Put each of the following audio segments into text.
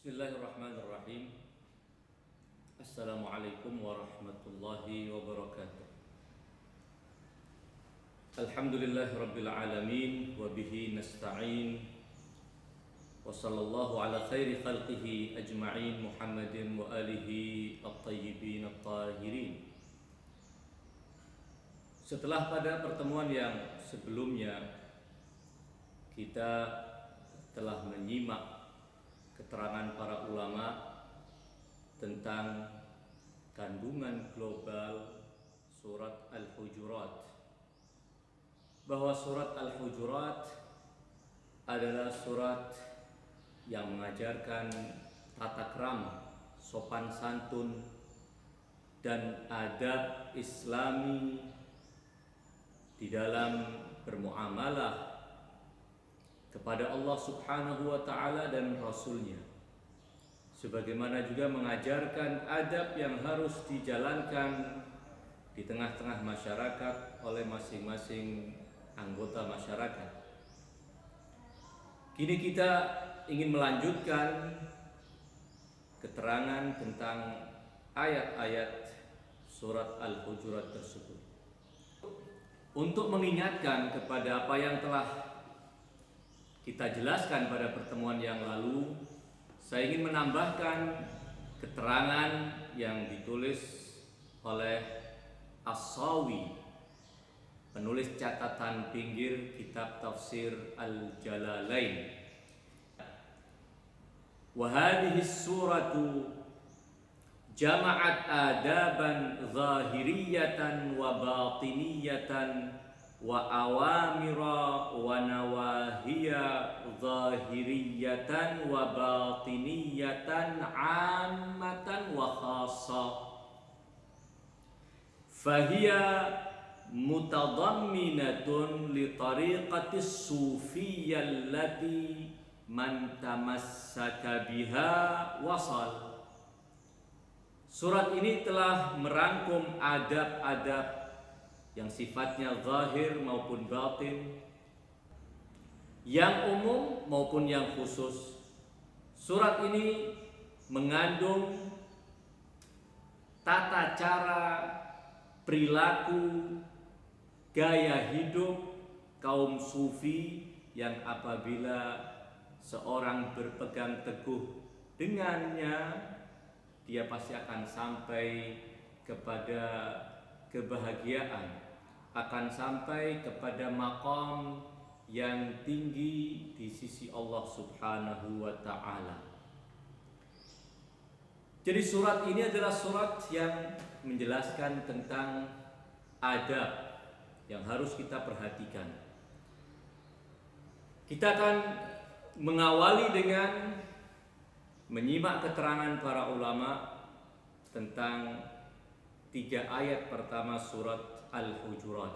Bismillahirrahmanirrahim. Assalamualaikum warahmatullahi wabarakatuh. Alhamdulillahirabbil alamin wa bihi nasta'in. Wa sallallahu ala khairi khalqihi ajma'in Muhammadin wa alihi at-tayyibin at-tahirin. Setelah pada pertemuan yang sebelumnya kita telah menyimak keterangan para ulama tentang kandungan global surat Al-Hujurat, bahwa surat Al-Hujurat adalah surat yang mengajarkan tata krama, sopan santun, dan adab Islami di dalam bermuamalah kepada Allah Subhanahu wa Ta'ala dan Rasul-Nya, sebagaimana juga mengajarkan adab yang harus dijalankan di tengah-tengah masyarakat oleh masing-masing anggota masyarakat. Kini kita ingin melanjutkan keterangan tentang ayat-ayat surat Al-Hujurat tersebut, untuk mengingatkan kepada apa yang telah kita jelaskan pada pertemuan yang lalu. Saya ingin menambahkan keterangan yang ditulis oleh As-Sawi, penulis catatan pinggir kitab tafsir Al-Jalalain. Wa hadhihi suratu jama'at adaban zahiriyatan wa batiniyatan wa awamira wa nawahiya zahiriyatan wa batiniyatan ammatan wa khassa, fahiya mutadamminatun li tariqatis sufiyyah allati man tamassaka biha wasal. Surat ini telah merangkum adab-adab yang sifatnya zahir maupun batin, yang umum maupun yang khusus. Surat ini mengandung tata cara, perilaku, gaya hidup kaum sufi yang apabila seorang berpegang teguh dengannya, dia pasti akan sampai kepada kebahagiaan, akan sampai kepada maqam yang tinggi di sisi Allah Subhanahu wa Ta'ala. Jadi surat ini adalah surat yang menjelaskan tentang adab yang harus kita perhatikan. Kita akan mengawali dengan menyimak keterangan para ulama tentang 3 ayat pertama surat Al-Hujurat.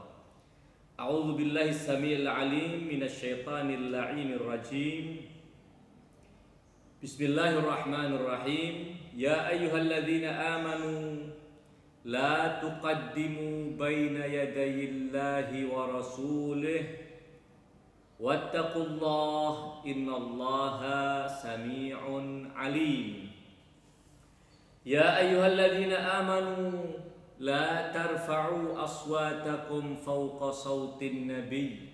A'udzu billahi samiil alim minasyaitonir la'inir rajim. Bismillahirrahmanirrahim. Ya ayyuhalladzina amanu la tuqaddimu baina yadayillahi wa rasulih wattaqullaha innallaha samii'un alim. Ya ayyuhalladzina amanu la tarfa'u aswatakum fawqa sawtin nabiy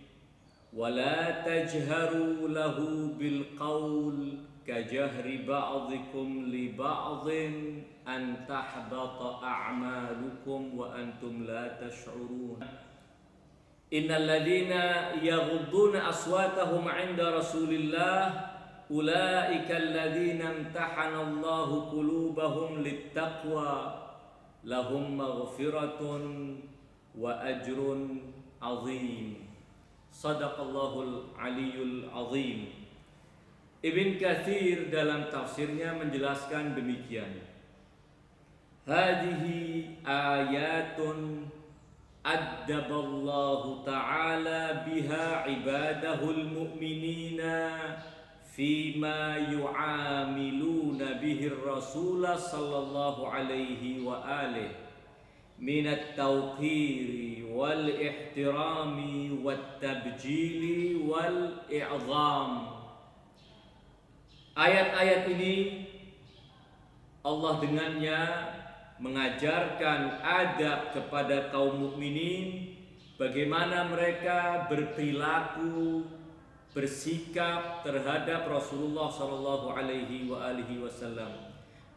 wa la tajharu lahu bil qawl kajahri ba'dikum li ba'din an tahbata a'malukum wa antum la tash'urun. Innal ladzina yaghudduna aswatahum 'inda Rasulillah ulaika alladzina imtahana Allahu qulubahum littaqwa lahum maghfiratun wa ajrun azim. Sadaqallahul aliyul azim. Ibn Katsir dalam tafsirnya menjelaskan demikian. Hadhihi ayatun addaballahu ta'ala biha ibadahul mu'minina fima yu'amiluna bihi Rasulullah sallallahu alaihi wa alihi minat tauqiri wal ihtirami wat tabjili wal i'zam. Ayat-ayat ini Allah dengannya mengajarkan adab kepada kaum mukminin, bagaimana mereka berperilaku, bersikap terhadap Rasulullah sallallahu alaihi wasallam.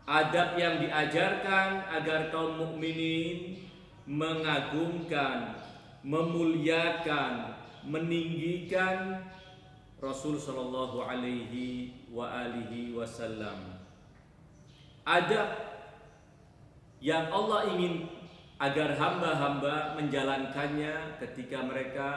Adab yang diajarkan agar kaum mukminin mengagungkan, memuliakan, meninggikan Rasul sallallahu alaihi wasallam. Adab yang Allah ingin agar hamba-hamba menjalankannya ketika mereka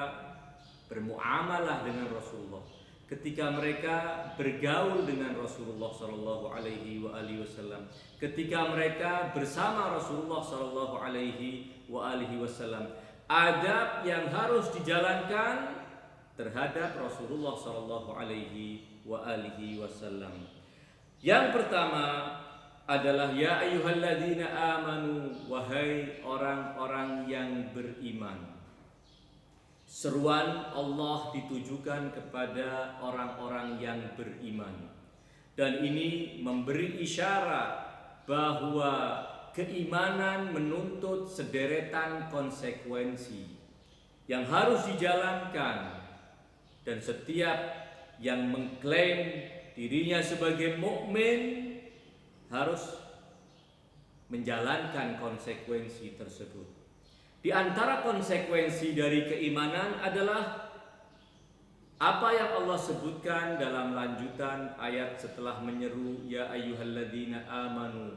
bermuamalah dengan Rasulullah, ketika mereka bergaul dengan Rasulullah sallallahu alaihi wasallam, ketika mereka bersama Rasulullah sallallahu alaihi wasallam. Adab yang harus dijalankan terhadap Rasulullah sallallahu alaihi wasallam. Yang pertama adalah ya ayyuhalladzina amanu, wahai orang-orang yang beriman. Seruan Allah ditujukan kepada orang-orang yang beriman, dan ini memberi isyarat bahwa keimanan menuntut sederetan konsekuensi yang harus dijalankan, dan setiap yang mengklaim dirinya sebagai mukmin harus menjalankan konsekuensi tersebut. Di antara konsekuensi dari keimanan adalah apa yang Allah sebutkan dalam lanjutan ayat setelah menyeru ya ayyuhalladzina amanu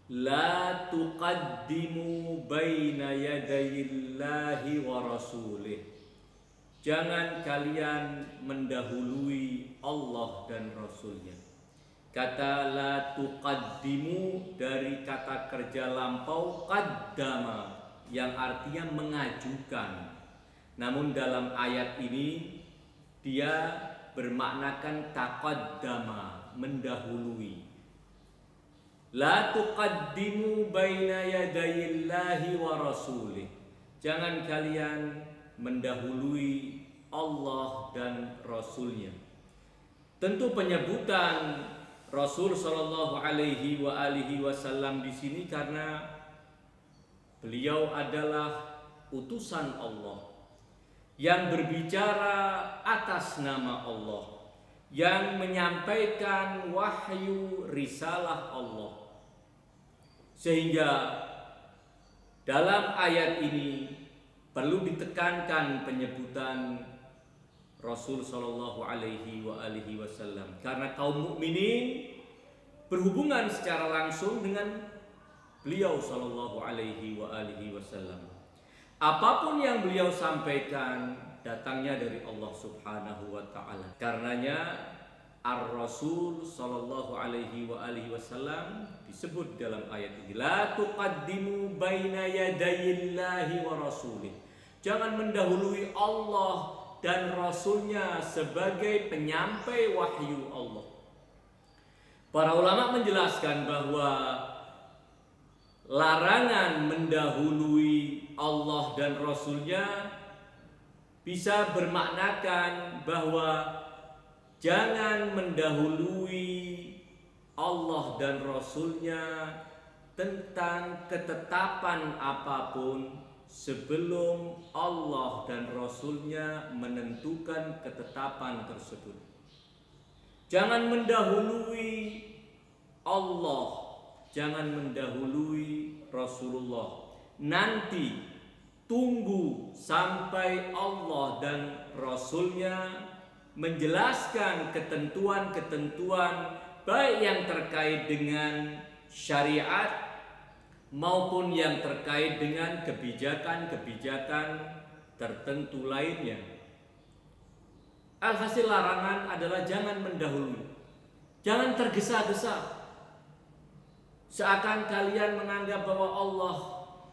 la tuqaddimu baina yadayillahi wa rasulih. Jangan kalian mendahului Allah dan Rasulnya. Kata la tuqaddimu dari kata kerja lampau qaddama yang artinya mengajukan. Namun dalam ayat ini dia bermaknakan taqaddama, mendahului. La tuqaddimu baina yadayillahi wa rasulih. Jangan kalian mendahului Allah dan Rasulnya. Tentu penyebutan Rasul sallallahu alaihi wasallam di sini karena beliau adalah utusan Allah yang berbicara atas nama Allah, yang menyampaikan wahyu risalah Allah. Sehingga dalam ayat ini perlu ditekankan penyebutan Rasul sallallahu alaihi wasallam karena kaum mukminin berhubungan secara langsung dengan beliau sallallahu alaihi wasallam. Apapun yang beliau sampaikan datangnya dari Allah Subhanahu wa taala. Karenanya Ar-Rasul sallallahu alaihi wasallam disebut dalam ayat ini la tuqaddimu baina yadayillahi wa rasulih. Jangan mendahului Allah dan Rasulnya sebagai penyampai wahyu Allah. Para ulama menjelaskan bahwa larangan mendahului Allah dan Rasulnya bisa bermaknakan bahwa jangan mendahului Allah dan Rasulnya tentang ketetapan apapun sebelum Allah dan Rasulnya menentukan ketetapan tersebut. Jangan mendahului Allah, jangan mendahului Rasulullah. Nanti tunggu sampai Allah dan Rasulnya menjelaskan ketentuan-ketentuan baik yang terkait dengan syariat maupun yang terkait dengan kebijakan-kebijakan tertentu lainnya. Alhasil larangan adalah jangan mendahului, jangan tergesa-gesa. Seakan kalian menganggap bahwa Allah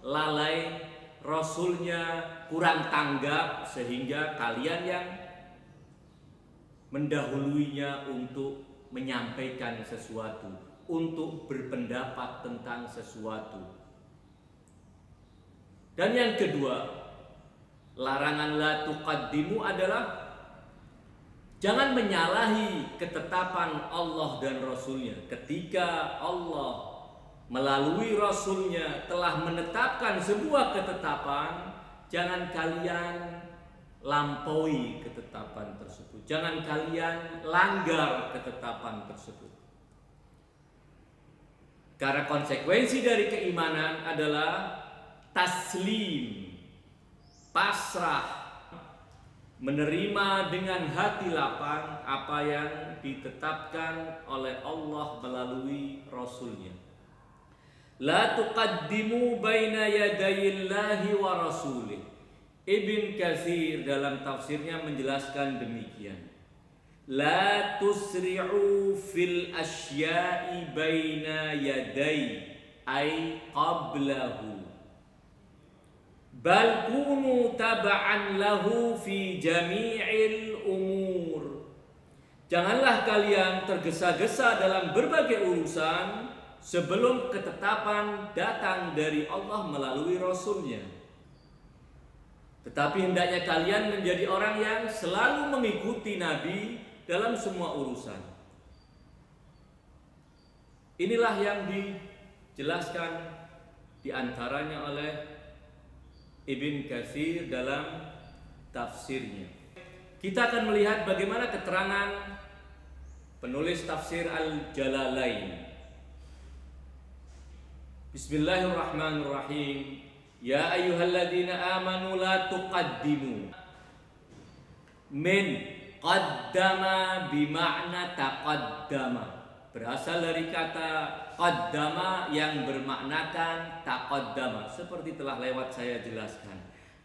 lalai, Rasulnya kurang tanggap, sehingga kalian yang mendahuluinya untuk menyampaikan sesuatu, untuk berpendapat tentang sesuatu. Dan yang kedua, larangan la tuqaddimu adalah jangan menyalahi ketetapan Allah dan Rasulnya. Ketika Allah melalui Rasulnya telah menetapkan sebuah ketetapan, jangan kalian lampaui ketetapan tersebut. Jangan kalian langgar ketetapan tersebut. Karena konsekuensi dari keimanan adalah taslim, pasrah, menerima dengan hati lapang apa yang ditetapkan oleh Allah melalui Rasulnya. La tuqaddimu baina yadayillahi wa rasulih. Ibn Katsir dalam tafsirnya menjelaskan demikian. La tusri'u fil asya'i baina yaday ay qablahu. Bal kunu taba'an lahu fi jami'il umur. Janganlah kalian tergesa-gesa dalam berbagai urusan sebelum ketetapan datang dari Allah melalui Rasulnya. Tetapi hendaknya kalian menjadi orang yang selalu mengikuti Nabi dalam semua urusan. Inilah yang dijelaskan diantaranya oleh Ibn Katsir dalam tafsirnya. Kita akan melihat bagaimana keterangan penulis tafsir Al-Jalalain. Bismillahirrahmanirrahim. Ya ayyuhalladzina amanu la tuqaddimu. Min qaddama bima'na taqaddama. Berasal dari kata qaddama yang bermaknakan taqaddama, seperti telah lewat saya jelaskan.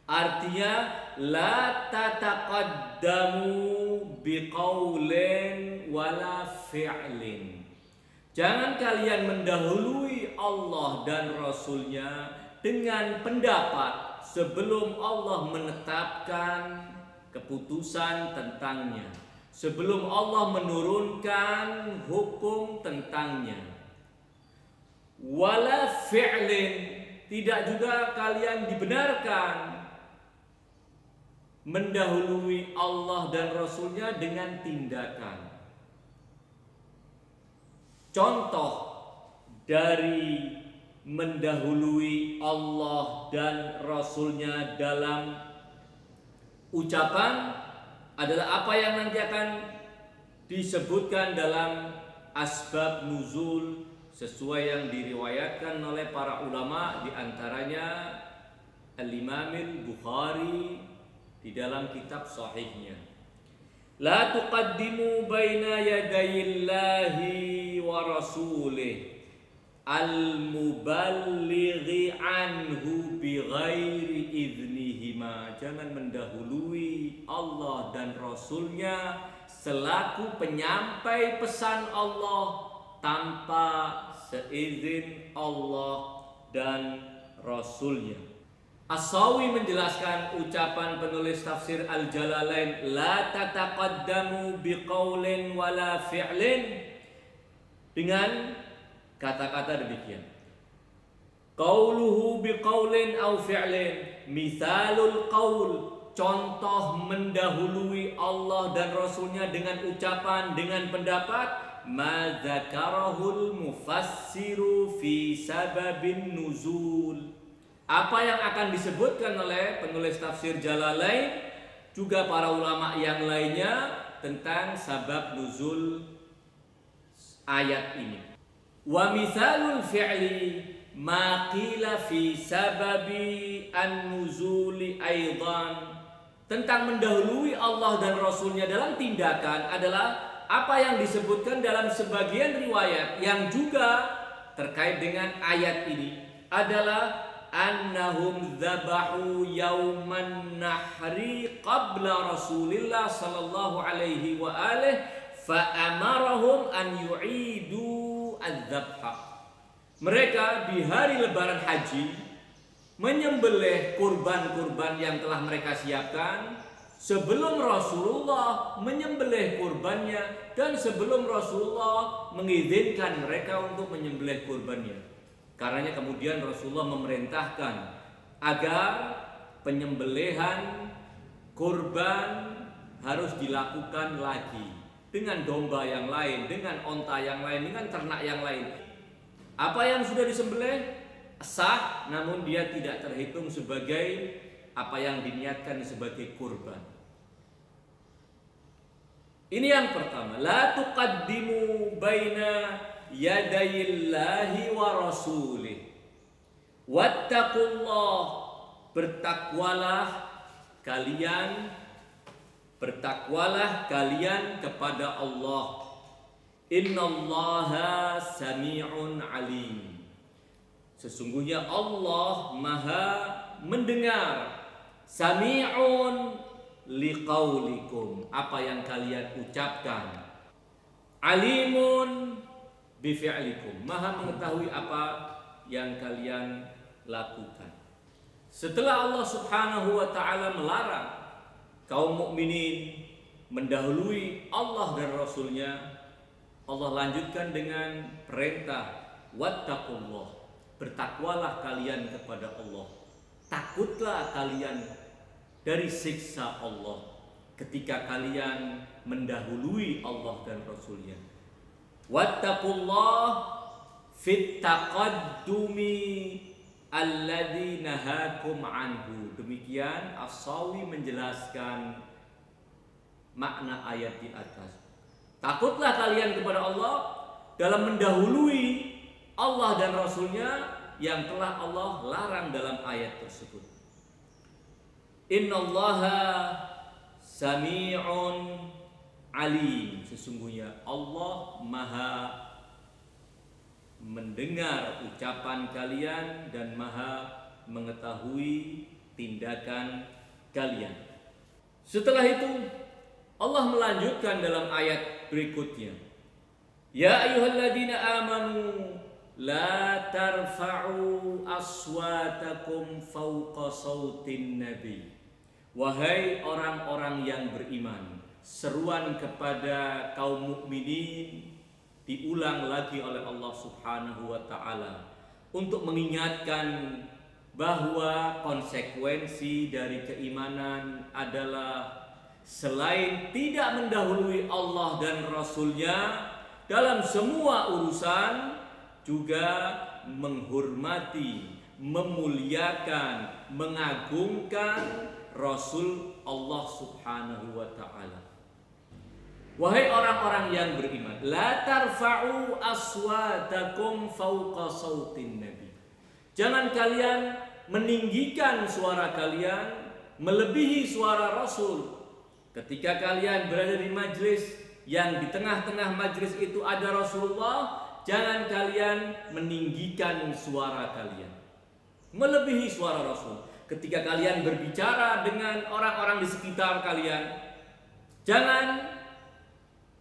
Artinya la tataqaddamu biqaulin wala fi'lin. Jangan kalian mendahului Allah dan Rasulnya dengan pendapat sebelum Allah menetapkan keputusan tentangnya, sebelum Allah menurunkan hukum tentangnya. Wala fi'lin, tidak juga kalian dibenarkan mendahului Allah dan Rasulnya dengan tindakan. Contoh dari mendahului Allah dan Rasulnya dalam ucapan adalah apa yang nanti akan disebutkan dalam asbab nuzul sesuai yang diriwayatkan oleh para ulama, diantaranya Al-Imam Al-Bukhari di dalam kitab sahihnya. La tuqaddimu baina yadayillahi wa rasulih al-muballighi anhu bighairi idnihima. Jangan mendahului Allah dan Rasulnya selaku penyampai pesan Allah tanpa seizin Allah dan Rasulnya. As-Sawi menjelaskan ucapan penulis tafsir Al-Jalalain, la tataqaddamu biqaulin wala fi'lin, dengan kata-kata demikian. Qauluhu biqaulin aw fi'lin, mithalul qaul, contoh mendahului Allah dan Rasulnya dengan ucapan, dengan pendapat, ma dzakarahul mufassiru fi sababin nuzul. Apa yang akan disebutkan oleh penulis tafsir Jalalain, juga para ulama yang lainnya, tentang sabab nuzul ayat ini. Wa mithalul fi'li ma qila fi sababi an-nuzuli aidan. Tentang mendahului Allah dan Rasulnya dalam tindakan adalah apa yang disebutkan dalam sebagian riwayat yang juga terkait dengan ayat ini adalah annahum dzabahu yauman nahri qabla Rasulillah sallallahu alaihi wa alihi fa amarahum an yu'idu adzabha. Mereka di hari lebaran haji menyembelih kurban-kurban yang telah mereka siapkan sebelum Rasulullah menyembelih kurbannya dan sebelum Rasulullah mengizinkan mereka untuk menyembelih kurbannya. Karenanya kemudian Rasulullah memerintahkan agar penyembelihan kurban harus dilakukan lagi dengan domba yang lain, dengan onta yang lain, dengan ternak yang lain. Apa yang sudah disembelih sah, namun dia tidak terhitung sebagai apa yang diniatkan sebagai kurban. Ini yang pertama, la tuqaddimu baina yadayillahi wa rasulih. Wattaqullah, bertakwalah kalian kepada Allah. Innallaha sami'un alim. Sesungguhnya Allah Maha mendengar. Sami'un liqaulikum, apa yang kalian ucapkan. Alimun bifi'likum, Maha mengetahui apa yang kalian lakukan. Setelah Allah Subhanahu wa taala melarang kaum mukminin mendahului Allah dan Rasulnya, Allah lanjutkan dengan perintah wattaqullah, bertakwalah kalian kepada Allah. Takutlah kalian dari siksa Allah ketika kalian mendahului Allah dan Rasulnya. Wattaqullah fit taqaddumi alladzi nahakum anhu. Demikian As-Sawi menjelaskan makna ayat di atas. Takutlah kalian kepada Allah dalam mendahului Allah dan Rasulnya yang telah Allah larang dalam ayat tersebut. Innallaha sami'un alim. Sesungguhnya Allah Maha mendengar ucapan kalian dan Maha mengetahui tindakan kalian. Setelah itu Allah melanjutkan dalam ayat berikutnya. Ya ayyuhalladzina amanu la tarfa'u aswatakum fawqa sautin nabi. Wahai orang-orang yang beriman, seruan kepada kaum mukminin diulang lagi oleh Allah Subhanahu wa taala untuk mengingatkan bahwa konsekuensi dari keimanan adalah selain tidak mendahului Allah dan Rasulnya dalam semua urusan, juga menghormati, memuliakan, mengagungkan Rasul Allah Subhanahu wa ta'ala. Wahai orang-orang yang beriman, la tarfa'u aswatakum fawqa sautin nabi. Jangan kalian meninggikan suara kalian melebihi suara Rasul. Ketika kalian berada di majlis yang di tengah-tengah majlis itu ada Rasulullah, jangan kalian meninggikan suara kalian melebihi suara Rasul. Ketika kalian berbicara dengan orang-orang di sekitar kalian, jangan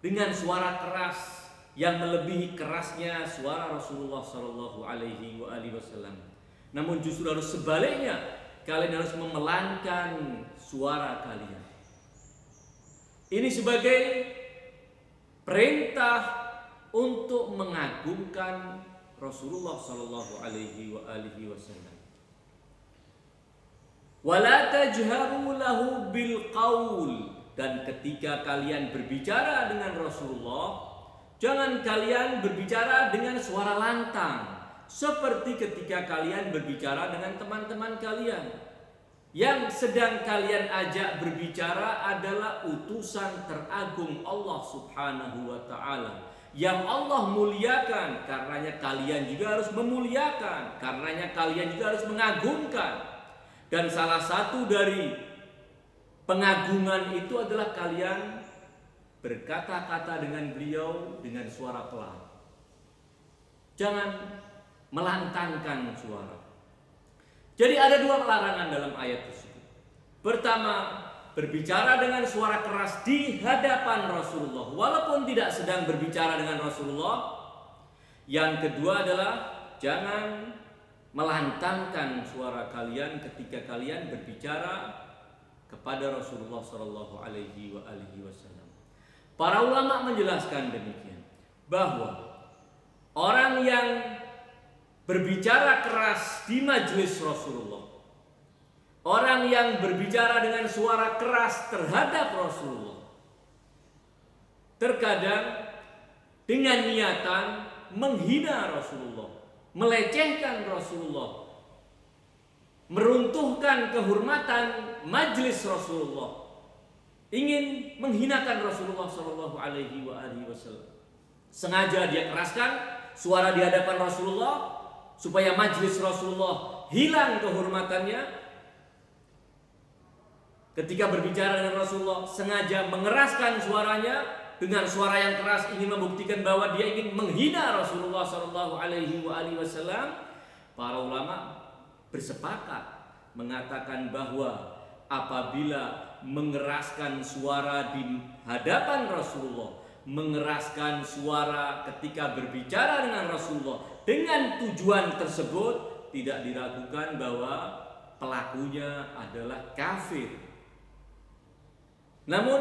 dengan suara keras yang melebihi kerasnya suara Rasulullah Shallallahu Alaihi Wasallam. Namun justru harus sebaliknya, kalian harus memelankan suara kalian. Ini sebagai perintah untuk mengagungkan Rasulullah Shallallahu Alaihi Wasallam. Wala tajharu lahu bil qaul, dan ketika kalian berbicara dengan Rasulullah, jangan kalian berbicara dengan suara lantang seperti ketika kalian berbicara dengan teman-teman kalian. Yang sedang kalian ajak berbicara adalah utusan teragung Allah Subhanahu wa ta'ala, yang Allah muliakan. Karenanya kalian juga harus memuliakan, karenanya kalian juga harus mengagungkan. Dan salah satu dari pengagungan itu adalah kalian berkata-kata dengan beliau dengan suara pelan. Jangan melantangkan suara. Jadi ada dua larangan dalam ayat tersebut. Pertama, berbicara dengan suara keras di hadapan Rasulullah walaupun tidak sedang berbicara dengan Rasulullah. Yang kedua adalah jangan melantangkan suara kalian ketika kalian berbicara kepada Rasulullah Shallallahu Alaihi Wasallam. Para ulama menjelaskan demikian, bahwa orang yang berbicara keras di majelis Rasulullah, orang yang berbicara dengan suara keras terhadap Rasulullah, terkadang dengan niatan menghina Rasulullah, melecehkan Rasulullah, meruntuhkan kehormatan majelis Rasulullah, ingin menghinakan Rasulullah Shallallahu Alaihi Wasallam. Sengaja dia keraskan suara di hadapan Rasulullah supaya majelis Rasulullah hilang kehormatannya. Ketika berbicara dengan Rasulullah, sengaja mengeraskan suaranya dengan suara yang keras, ingin membuktikan bahwa dia ingin menghina Rasulullah Shallallahu Alaihi Wasallam. Para ulama bersepakat mengatakan bahwa apabila mengeraskan suara di hadapan Rasulullah, mengeraskan suara ketika berbicara dengan Rasulullah dengan tujuan tersebut, tidak diragukan bahwa pelakunya adalah kafir. Namun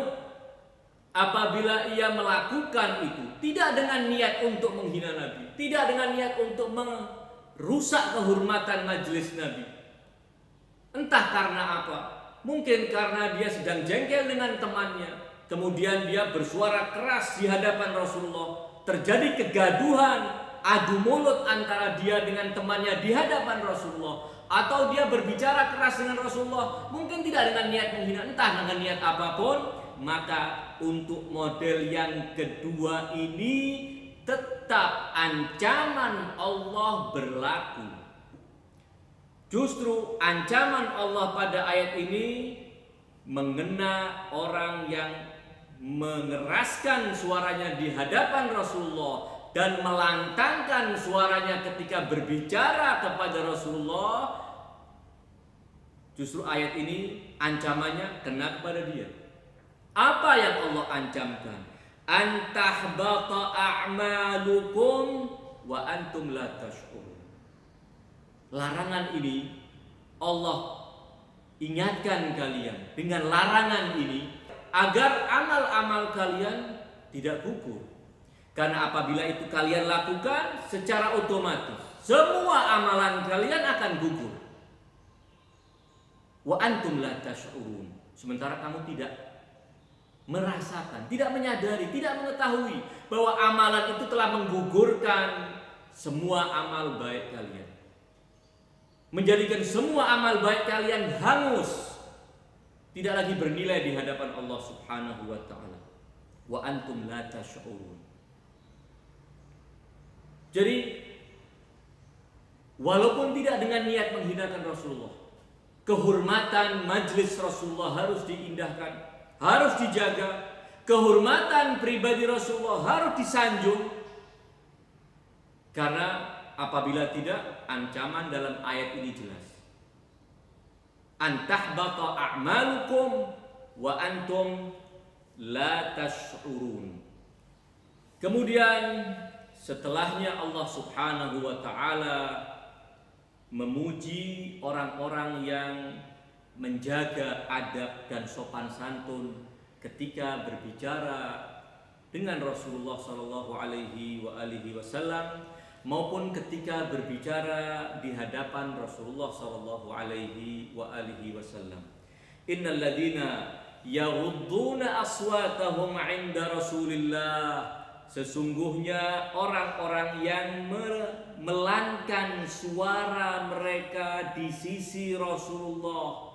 apabila ia melakukan itu tidak dengan niat untuk menghina Nabi, tidak dengan niat untuk merusak kehormatan majelis Nabi, entah karena apa, mungkin karena dia sedang jengkel dengan temannya, kemudian dia bersuara keras di hadapan Rasulullah, terjadi kegaduhan, adu mulut antara dia dengan temannya di hadapan Rasulullah, atau dia berbicara keras dengan Rasulullah, mungkin tidak dengan niat menghina, entah dengan niat apapun, maka untuk model yang kedua ini tetap ancaman Allah berlaku. Justru ancaman Allah pada ayat ini mengena orang yang mengeraskan suaranya di hadapan Rasulullah dan melantangkan suaranya ketika berbicara kepada Rasulullah. Justru ayat ini ancamannya kena kepada dia. Apa yang Allah ancamkan? Antahbata a'malukum wa antum la tash'urun. Larangan ini Allah ingatkan kalian dengan larangan ini agar amal-amal kalian tidak gugur. Karena apabila itu kalian lakukan, secara otomatis semua amalan kalian akan gugur. Wa antum la tash'urun. Sementara kamu tidak merasakan, tidak menyadari, tidak mengetahui bahwa amalan itu telah menggugurkan semua amal baik kalian, menjadikan semua amal baik kalian hangus, tidak lagi bernilai di hadapan Allah Subhanahu wa taala. Wa antum la tash'urun. Jadi walaupun tidak dengan niat menghinakan Rasulullah, kehormatan majelis Rasulullah harus diindahkan, harus dijaga. Kehormatan pribadi Rasulullah harus disanjung. Karena apabila tidak, ancaman dalam ayat ini jelas. Antahbata a'malukum wa antum la tash'urun. Kemudian setelahnya Allah Subhanahu wa taala memuji orang-orang yang menjaga adab dan sopan santun ketika berbicara dengan Rasulullah Shallallahu Alaihi Wasallam maupun ketika berbicara di hadapan Rasulullah Shallallahu Alaihi Wasallam. Innal ladina yaghudduna aswatahum 'inda Rasulillah. Sesungguhnya orang-orang yang melantangkan suara mereka di sisi Rasulullah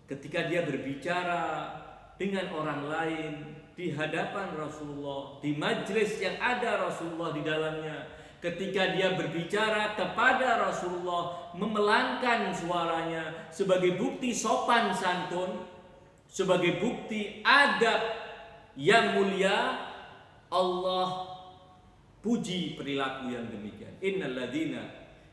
ketika dia berbicara dengan orang lain di hadapan Rasulullah, di majelis yang ada Rasulullah di dalamnya, ketika dia berbicara kepada Rasulullah, memelangkan suaranya sebagai bukti sopan santun, sebagai bukti adab yang mulia, Allah puji perilaku yang demikian. Innal ladzina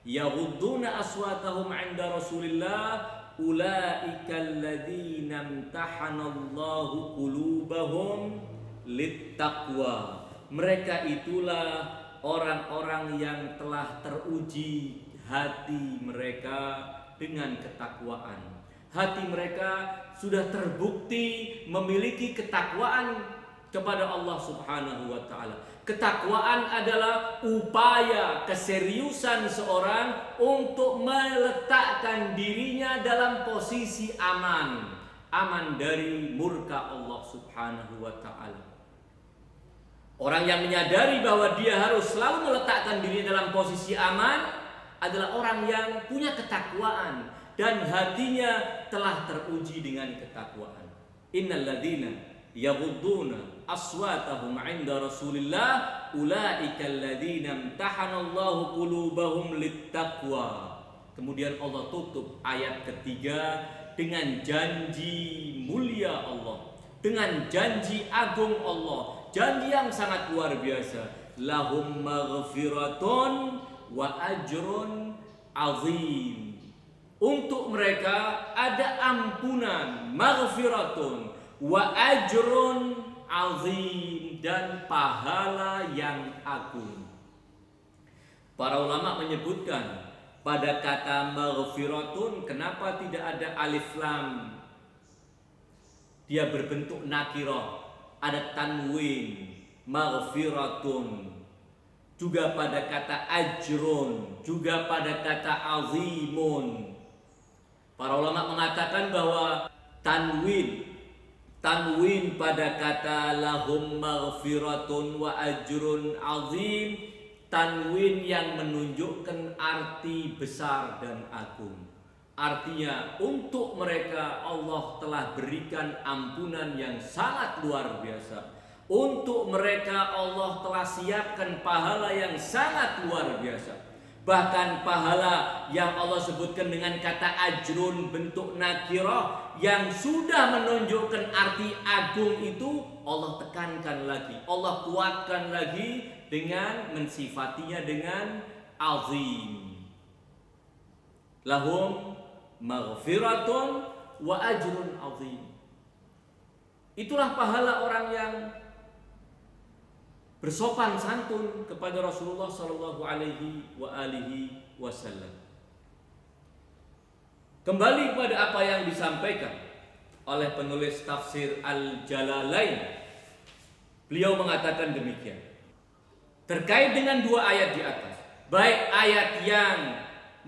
yaghudduna aswatahum 'inda Rasulillah ulaikal ladzina imtahanallahu qulubahum littaqwa. Mereka itulah orang-orang yang telah teruji hati mereka dengan ketakwaan. Hati mereka sudah terbukti memiliki ketakwaan kepada Allah Subhanahu wa taala. Ketakwaan adalah upaya keseriusan seorang untuk meletakkan dirinya dalam posisi aman dari murka Allah Subhanahu wa taala. Orang yang menyadari bahwa dia harus selalu meletakkan diri dalam posisi aman adalah orang yang punya ketakwaan dan hatinya telah teruji dengan ketakwaan. Innal ladzina yaghudduna aswatahum 'inda Rasulillah ulaika alladzina imtahanallahu qulubahum littaqwa. Kemudian Allah tutup ayat ketiga dengan janji mulia Allah, dengan janji agung Allah, janji yang sangat luar biasa. Lahum maghfiratun wa ajrun azim. Untuk mereka ada ampunan, maghfiratun wa ajrun azim, dan pahala yang agung. Para ulama menyebutkan pada kata maghfiratun, kenapa tidak ada alif lam? Dia berbentuk nakirah, ada tanwin, maghfiratun. Juga pada kata ajrun, juga pada kata azimun. Para ulama mengatakan bahwa tanwin pada kata lahum maghfiratun wa ajrun azim, tanwin yang menunjukkan arti besar dan agung. Artinya untuk mereka Allah telah berikan ampunan yang sangat luar biasa. Untuk mereka Allah telah siapkan pahala yang sangat luar biasa. Bahkan pahala yang Allah sebutkan dengan kata ajrun bentuk nakirah yang sudah menunjukkan arti agung itu Allah tekankan lagi, Allah kuatkan lagi dengan mensifatinya dengan azim. Lahum maghfiratun wa ajrun azim. Itulah pahala orang yang bersopan santun kepada Rasulullah sallallahu alaihi wasallam. Kembali kepada apa yang disampaikan oleh penulis tafsir Al-Jalalain. Beliau mengatakan demikian. Terkait dengan dua ayat di atas, baik ayat yang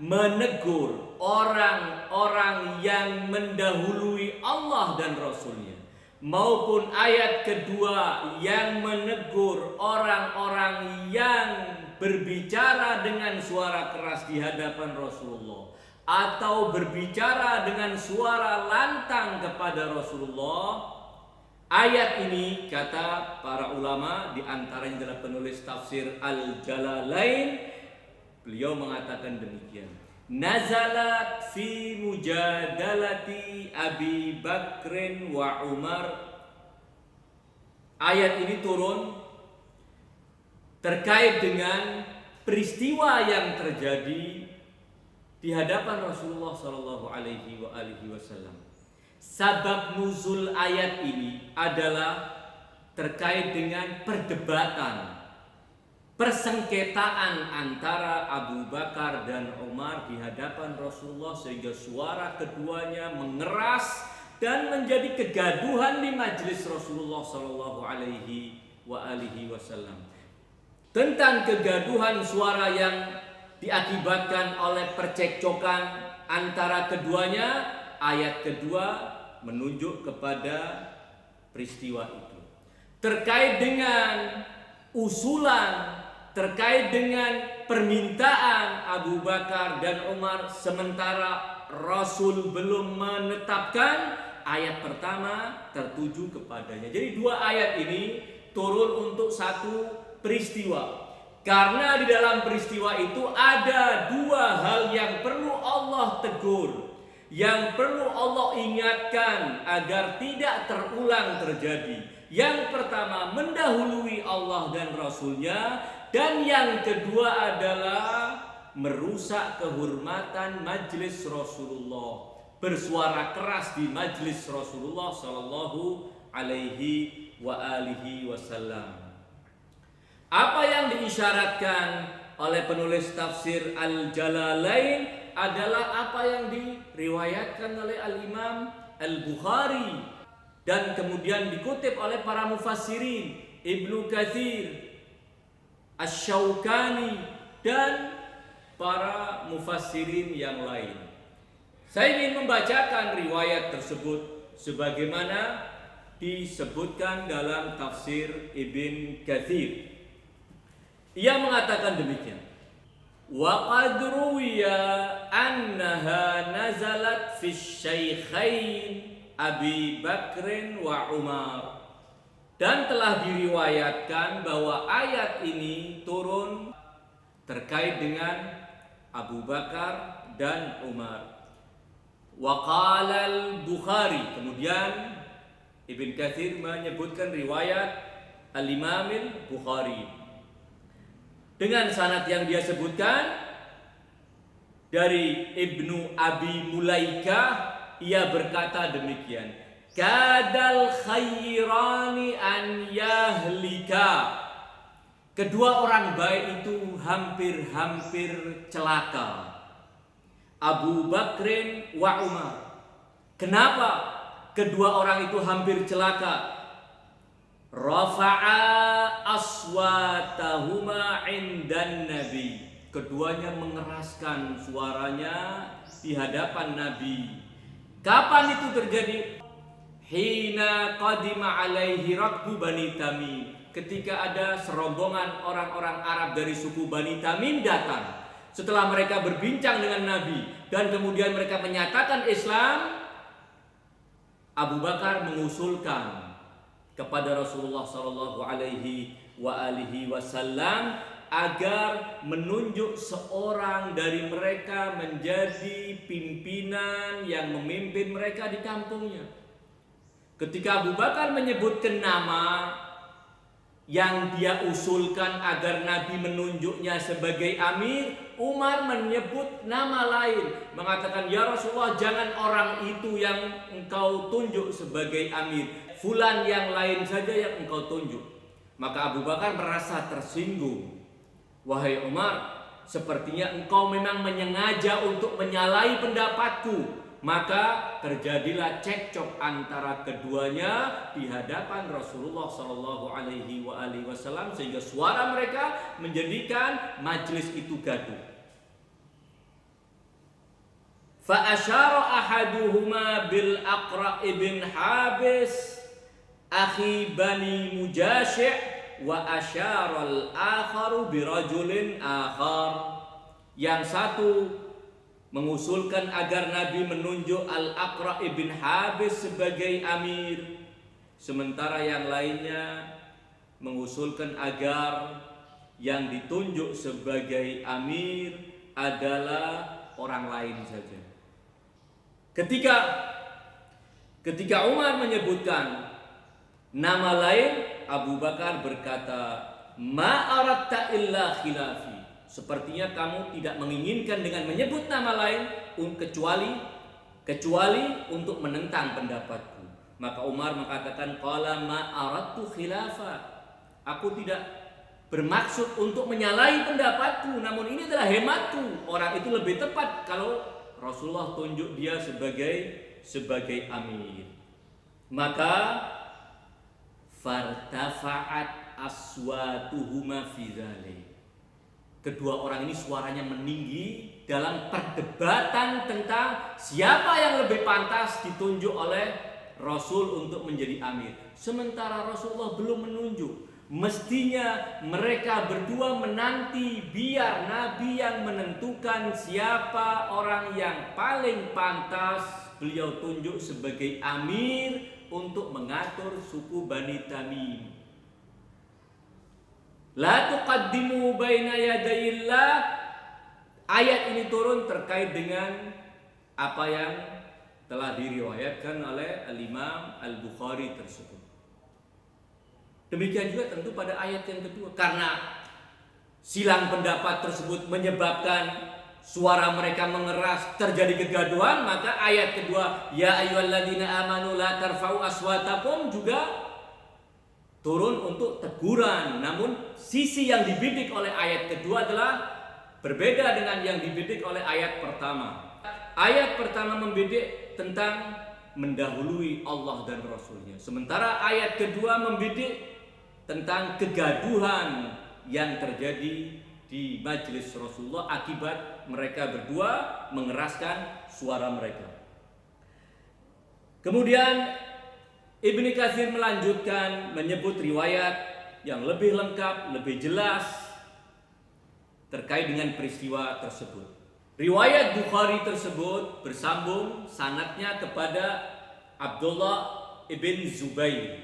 menegur orang-orang yang mendahului Allah dan Rasulnya, maupun ayat kedua yang menegur orang-orang yang berbicara dengan suara keras di hadapan Rasulullah atau berbicara dengan suara lantang kepada Rasulullah. Ayat ini, kata para ulama, di antaranya adalah penulis tafsir Al-Jalalain, beliau mengatakan demikian. Nazalat fi mujadalati Abi Bakrin wa Umar. Ayat ini turun terkait dengan peristiwa yang terjadi di hadapan Rasulullah sallallahu alaihi wasallam. Sabab nuzul ayat ini adalah terkait dengan perdebatan, persengketaan antara Abu Bakar dan Umar di hadapan Rasulullah, sehingga suara keduanya mengeras dan menjadi kegaduhan di majelis Rasulullah sallallahu alaihi wasallam. Tentang kegaduhan suara yang diakibatkan oleh percekcokan antara keduanya, ayat kedua menunjuk kepada peristiwa itu. Terkait dengan usulan, terkait dengan permintaan Abu Bakar dan Umar sementara Rasul belum menetapkan, ayat pertama tertuju kepadanya. Jadi dua ayat ini turun untuk satu peristiwa. Karena di dalam peristiwa itu ada dua hal yang perlu Allah tegur, yang perlu Allah ingatkan agar tidak terulang terjadi. Yang pertama, mendahului Allah dan Rasulnya, dan yang kedua adalah merusak kehormatan majelis Rasulullah, bersuara keras di majelis Rasulullah sallallahu alaihi wasallam. Apa yang diisyaratkan oleh penulis tafsir Al-Jalalain adalah apa yang diriwayatkan oleh Al-Imam Al-Bukhari dan kemudian dikutip oleh para mufassirin, Ibnu Katsir, Asy-Syaukani dan para mufassirin yang lain. Saya ingin membacakan riwayat tersebut sebagaimana disebutkan dalam tafsir Ibn Katsir. Ia mengatakan demikian. Wa qad ruwiya annaha nazalat fi syaikhain Abi Bakrin wa Umar. Dan telah diriwayatkan bahwa ayat ini turun terkait dengan Abu Bakar dan Umar. Wa qala al-Bukhari, kemudian Ibn Katsir menyebutkan riwayat Al-Imam Al-Bukhari dengan sanad yang dia sebutkan dari Ibnu Abi Mulaikah, ia berkata demikian, kadal khairani an yahlika, kedua orang baik itu hampir-hampir celaka, Abu Bakrin wa Umar. Kenapa kedua orang itu hampir celaka? Rafa'a aswatahuma indan Nabi, keduanya mengeraskan suaranya di hadapan Nabi. Kapan itu terjadi? Hina qadima alaihi rakbu Bani Tamim, ketika ada serombongan orang-orang Arab dari suku Bani Tamim datang. Setelah mereka berbincang dengan Nabi dan kemudian mereka menyatakan Islam, Abu Bakar mengusulkan kepada Rasulullah Shallallahu Alaihi Wasallam agar menunjuk seorang dari mereka menjadi pimpinan yang memimpin mereka di kampungnya. Ketika Abu Bakar menyebutkan nama yang dia usulkan agar Nabi menunjuknya sebagai amir, Umar menyebut nama lain, mengatakan, ya Rasulullah, jangan orang itu yang engkau tunjuk sebagai amir, fulan yang lain saja yang engkau tunjuk. Maka Abu Bakar merasa tersinggung. Wahai Umar, sepertinya engkau memang menyengaja untuk menyalahi pendapatku. Maka terjadilah cekcok antara keduanya di hadapan Rasulullah Shallallahu Alaihi Wasallam sehingga suara mereka menjadikan majelis itu gaduh. Fa asyara ahaduhuma bil Aqra' ibn Habis akhi Bani Mujasyi' wa asyara al-akharu bi rajulin akhar. Yang satu mengusulkan agar Nabi menunjuk Al-Aqra' ibn Habis sebagai amir, sementara yang lainnya mengusulkan agar yang ditunjuk sebagai amir adalah orang lain saja. Ketika Umar menyebutkan nama lain, Abu Bakar berkata, ma aratta illa khilafi, sepertinya kamu tidak menginginkan dengan menyebut nama lain kecuali untuk menentang pendapatku. Maka Umar mengatakan, qala ma aradtu khilafa, aku tidak bermaksud untuk menyalahi pendapatku, namun ini adalah hematku. Orang itu lebih tepat kalau Rasulullah tunjuk dia sebagai amir. Maka fartafa'at aswatuhuma fi dzalik, kedua orang ini suaranya meninggi dalam perdebatan tentang siapa yang lebih pantas ditunjuk oleh Rasul untuk menjadi amir. Sementara Rasulullah belum menunjuk. Mestinya mereka berdua menanti biar Nabi yang menentukan siapa orang yang paling pantas beliau tunjuk sebagai amir untuk mengatur suku Bani Tamim. La tuqaddimu baina yadayillah. Ayat ini turun terkait dengan apa yang telah diriwayatkan oleh Al-Imam Al-Bukhari tersebut. Demikian juga tentu pada ayat yang kedua, karena silang pendapat tersebut menyebabkan suara mereka mengeras, terjadi kegaduhan, maka ayat kedua, ya ayyuhalladzina amanu la tarfa'u aswatakum, juga turun untuk teguran. Namun sisi yang dibidik oleh ayat kedua adalah berbeda dengan yang dibidik oleh ayat pertama. Ayat pertama membidik tentang mendahului Allah dan Rasulnya, sementara ayat kedua membidik tentang kegaduhan yang terjadi di majelis Rasulullah akibat mereka berdua mengeraskan suara mereka. Kemudian Ibnu Katsir melanjutkan menyebut riwayat yang lebih lengkap, lebih jelas terkait dengan peristiwa tersebut. Riwayat Bukhari tersebut bersambung sanadnya kepada Abdullah ibn Zubair,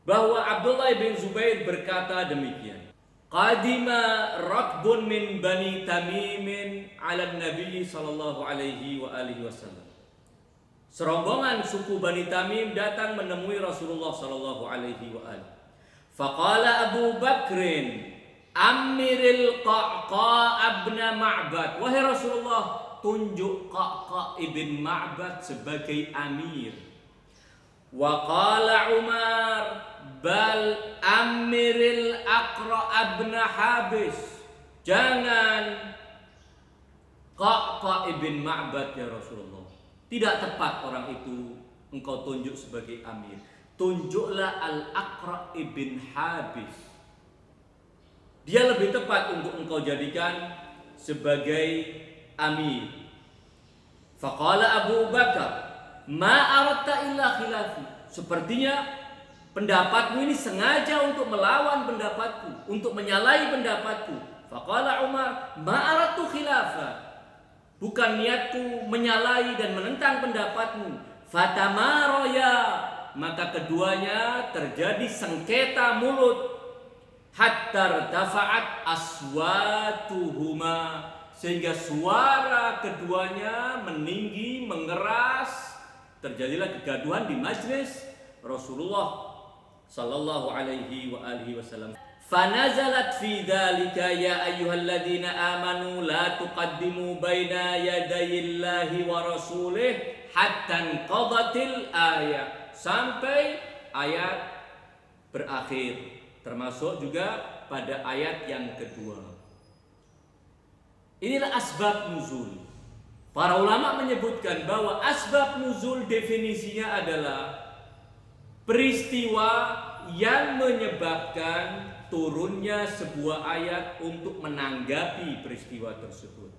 bahwa Abdullah ibn Zubair berkata demikian: Qadima rakbun min Bani Tamimin ala Nabi sallallahu alaihi wa alihi wasallam. Serombongan suku Bani Tamim datang menemui Rasulullah sallallahu alaihi wa alihi. Faqala Abu Bakrin Amiril Qa'qa' ibn Ma'bad. Wahai Rasulullah, tunjuk Qa'qa' ibn Ma'bad sebagai amir. Wa qala Umar bal Amiril Aqra' ibn Habis. Jangan Qa'qa' ibn Ma'bad ya Rasulullah. Tidak tepat orang itu engkau tunjuk sebagai amir. Tunjuklah Al-Aqra' ibn Habis. Dia lebih tepat untuk engkau jadikan sebagai amir. Faqala Abu Bakar, ma aradta illa khilafi. Sepertinya pendapatmu ini sengaja untuk melawan pendapatku, untuk menyalahi pendapatku. Faqala Umar, ma aradtu khilafa. Bukan niatku menyalahi dan menentang pendapatmu. Fatamaraya, maka keduanya terjadi sengketa mulut. Hatta rtafa'at aswatuhuma, sehingga suara keduanya meninggi, mengeras. Terjadilah kegaduhan di majlis Rasulullah sallallahu alaihi wa alihi wasallam. Fanazalat fi dzalika ya ayyuhalladzina amanu la tuqaddimu baina yadayillahi wa rasulih hatta qadatil ayat, sampai ayat berakhir, termasuk juga pada ayat yang kedua. Inilah asbab nuzul. Para ulama menyebutkan bahwa asbab nuzul definisinya adalah peristiwa yang menyebabkan turunnya sebuah ayat untuk menanggapi peristiwa tersebut.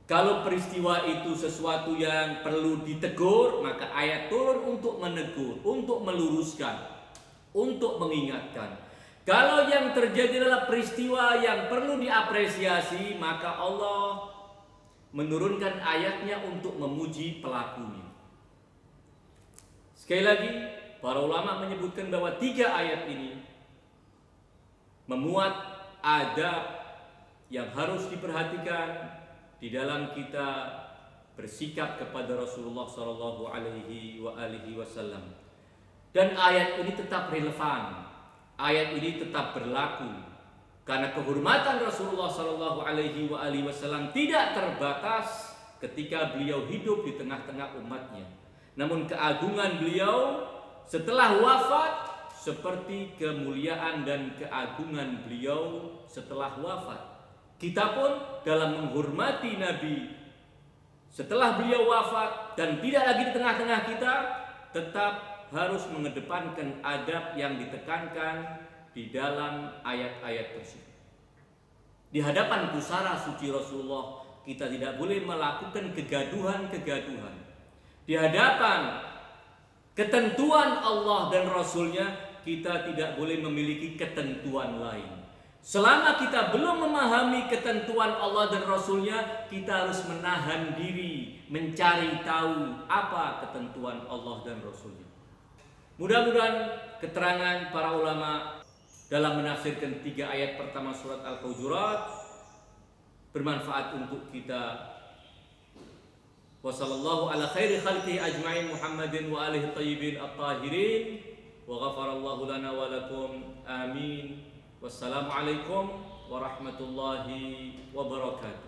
Kalau peristiwa itu sesuatu yang perlu ditegur, maka ayat turun untuk menegur, untuk meluruskan, untuk mengingatkan. Kalau yang terjadi adalah peristiwa yang perlu diapresiasi, maka Allah menurunkan ayatnya untuk memuji pelakunya. Sekali lagi, para ulama menyebutkan bahwa 3 ayat ini memuat adab yang harus diperhatikan di dalam kita bersikap kepada Rasulullah sallallahu alaihi wasallam. Dan ayat ini tetap relevan. Ayat ini tetap berlaku karena kehormatan Rasulullah sallallahu alaihi wasallam tidak terbatas ketika beliau hidup di tengah-tengah umatnya. Namun keagungan beliau setelah wafat seperti kemuliaan dan keagungan beliau setelah wafat. Kita pun dalam menghormati Nabi setelah beliau wafat dan tidak lagi di tengah-tengah kita, tetap harus mengedepankan adab yang ditekankan di dalam ayat-ayat tersebut. Di hadapan pusara suci Rasulullah, kita tidak boleh melakukan kegaduhan-kegaduhan. Di hadapan ketentuan Allah dan Rasulnya, kita tidak boleh memiliki ketentuan lain. Selama kita belum memahami ketentuan Allah dan Rasulnya, kita harus menahan diri, mencari tahu apa ketentuan Allah dan Rasulnya. Mudah-mudahan keterangan para ulama dalam menafsirkan 3 ayat pertama surat Al-Hujurat bermanfaat untuk kita. Wassallallahu ala khairi khalqihi ajma'in Muhammadin wa alihi thayyibin at-tahirin wa ghafarallahu lana wa lakum amin. Wassalamualaikum warahmatullahi wabarakatuh.